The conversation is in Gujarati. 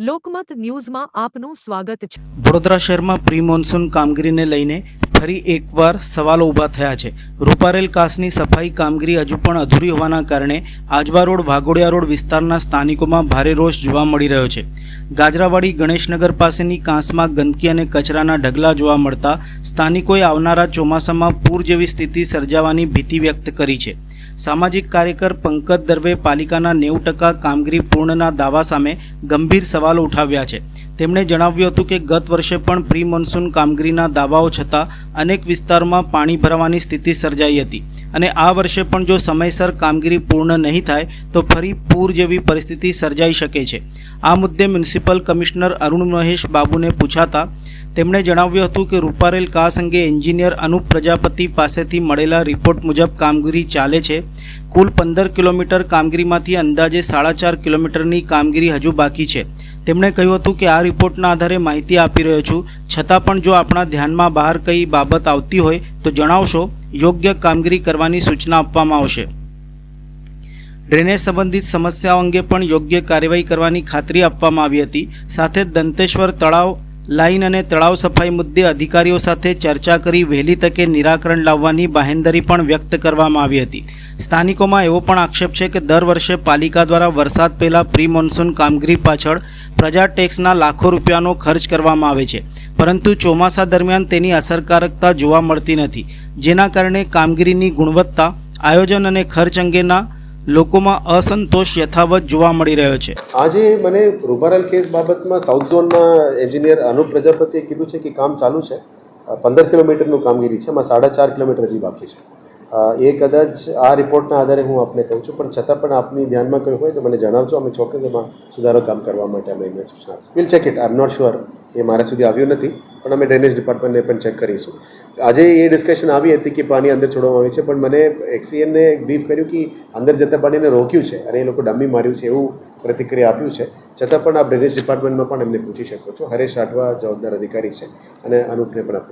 લોકમત ન્યૂઝમાં આપનું સ્વાગત છે। વડોદરા શહેરમાં પ્રી મોન્સૂન કામગીરીને લઈને ફરી એકવાર સવાલો ઊભા થયા છે। રૂપારેલ કાસની સફાઈ કામગીરી હજુ પણ અધૂરી હોવાના કારણે આજવા રોડ વાઘોડિયા રોડ વિસ્તારના સ્થાનિકોમાં ભારે રોષ જોવા મળી રહ્યો છે। ગાજરાવાડી ગણેશનગર પાસેની કાંસમાં ગંદકી અને કચરાના ઢગલા જોવા મળતા સ્થાનિકોએ આવનારા ચોમાસામાં પૂર જેવી સ્થિતિ સર્જાવાની ભીતિ વ્યક્ત કરી છે। સામાજિક કાર્યકર પંકજ દરવે પાલિકાના 90% કામગીરી પૂર્ણના દાવા સામે ગંભીર સવાલો ઉઠાવ્યા છે। તેમણે જણાવ્યું હતું કે ગત વર્ષે પણ પ્રી મોન્સૂન કામગીરીના દાવાઓ છતાં અનેક વિસ્તારોમાં પાણી ભરાવાની સ્થિતિ સર્જાઈ હતી અને આ વર્ષે પણ જો સમયસર કામગીરી પૂર્ણ નહીં થાય તો ફરી પૂર જેવી પરિસ્થિતિ સર્જાઈ શકે છે। આ મુદ્દે મ્યુનિસિપલ કમિશનર અરુણ મહેશ બાબુને પૂછાતા તેમણે જણાવ્યું હતું કે રૂપારેલ કાસ અંગે એન્જિનિયર અનુપ પ્રજાપતિ પાસેથી મળેલા રિપોર્ટ મુજબ કામગીરી ચાલે છે। કુલ 15 કિલોમીટર કામગીરીમાંથી અંદાજે 4.5 કિલોમીટરની કામગીરી હજુ બાકી છે। તેમણે કહ્યું હતું કે આ રિપોર્ટના આધારે માહિતી આપી રહ્યો છું, છતાં પણ જો આપણા ધ્યાનમાં બહાર કઈ બાબત આવતી હોય તો જણાવશો, યોગ્ય કામગીરી કરવાની સૂચના આપવામાં આવશે। ડ્રેનેજ સંબંધિત સમસ્યાઓ અંગે પણ યોગ્ય કાર્યવાહી કરવાની ખાતરી આપવામાં આવી હતી। સાથે જ દંતેશ્વર તળાવ લાઇન અને તળાવ સફાઈ મુદ્દે અધિકારીઓ સાથે ચર્ચા કરી વહેલી તકે નિરાકરણ લાવવાની બાહેંધરી પણ વ્યક્ત કરવામાં આવી હતી। સ્થાનિકોમાં એવો પણ આક્ષેપ છે કે દર વર્ષે પાલિકા દ્વારા વરસાદ પહેલાં પ્રી મોન્સૂન કામગીરી પાછળ પ્રજા ટેક્સના લાખો રૂપિયાનો ખર્ચ કરવામાં આવે છે, પરંતુ ચોમાસા દરમિયાન તેની અસરકારકતા જોવા મળતી નથી, જેના કારણે કામગીરીની ગુણવત્તા, આયોજન અને ખર્ચ અંગેના લોકોમાં અસંતોષ યથાવત જોવા મળી રહ્યો છે। આજે મને રૂપારેલ કેસ બાબતમાં સાઉથ ઝોનના એન્જિનિયર અનુપ પ્રજાપતિએ કીધું છે કે કામ ચાલુ છે, 15 કિલોમીટરનું કામગીરી છે, એમાં 4.5 કિલોમીટર હજી બાકી છે। એ કદાચ આ રિપોર્ટના આધારે હું આપને કહું છું, પણ છતાં પણ આપની ધ્યાનમાં કંઈ હોય તો મને જણાવજો, અમે ચોક્કસ એમાં સુધારો કામ કરવા માટે અમે એમને સૂચના આપીશું। Will check it, I am not sure, એ મારા સુધી આવ્યું નથી, પણ અમે ડ્રેનેજ ડિપાર્ટમેન્ટને પણ ચેક કરીશું। આજે એ ડિસ્કશન આવી હતી કે પાણી અંદર છોડવામાં આવ્યું છે, પણ મને એક્સીએનને બ્રીફ કર્યું કે અંદર જતા પાણીને રોક્યું છે અને એ લોકો ડમી માર્યું છે એવું પ્રતિક્રિયા આપ્યું છે। છતાં પણ આપ ડ્રેનેજ ડિપાર્ટમેન્ટમાં પણ એમને પૂછી શકો છો। હરેશ રાઠવા જવાબદાર અધિકારી છે અને અનુપને પણ